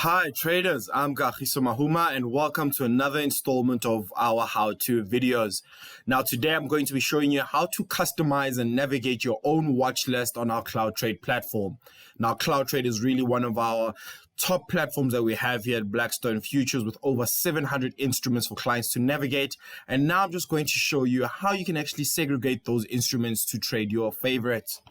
Hi traders, I'm Kagiso Mahuma and welcome to another installment of our how-to videos. Now today I'm going to be showing you how to customize and navigate your own watch list on our CloudTrade platform. Now CloudTrade is really one of our top platforms that we have here at BlackStone Futures with over 700 instruments for clients to navigate. And now I'm just going to show you how you can actually segregate those instruments to trade your favorites.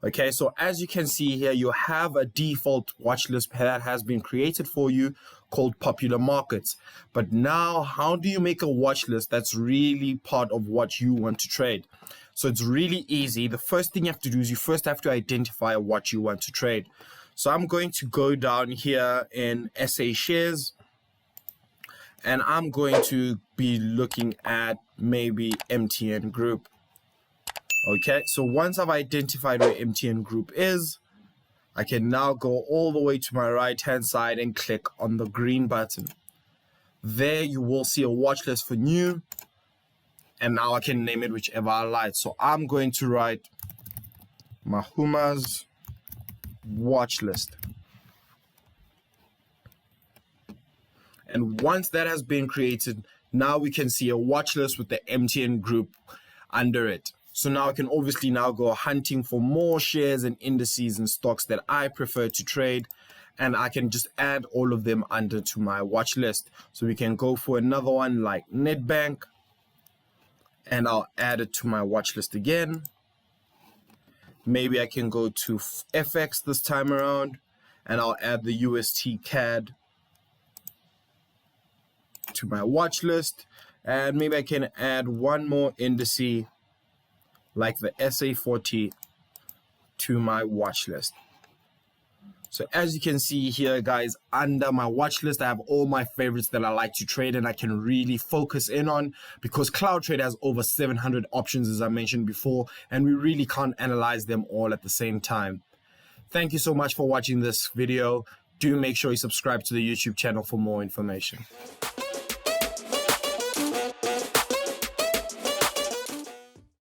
Okay, so as you can see here, you have a default watch list that has been created for you called popular markets. But now, how do you make a watch list that's really part of what you want to trade? So it's really easy. The first thing you have to do is you first have to identify what you want to trade. So I'm going to go down here in SA shares, and I'm going to be looking at maybe MTN Group. Okay, so once I've identified where MTN Group is, I can now go all the way to my right hand side and click on the green button. There you will see a watch list for new, and now I can name it whichever I like. So I'm going to write Mahuma's watch list. And once that has been created, now we can see a watch list with the MTN Group under it. So now I can obviously now go hunting for more shares and indices and stocks that I prefer to trade, and I can just add all of them under to my watch list. So we can go for another one like Netbank, and I'll add it to my watch list again. Maybe I can go to FX this time around, and I'll add the UST CAD to my watch list, and maybe I can add one more indice like the SA40 to my watch list. So as you can see here, guys, under my watch list, I have all my favorites that I like to trade and I can really focus in on, because CloudTrade has over 700 options, as I mentioned before, and we really can't analyze them all at the same time. Thank you so much for watching this video. Do make sure you subscribe to the YouTube channel for more information.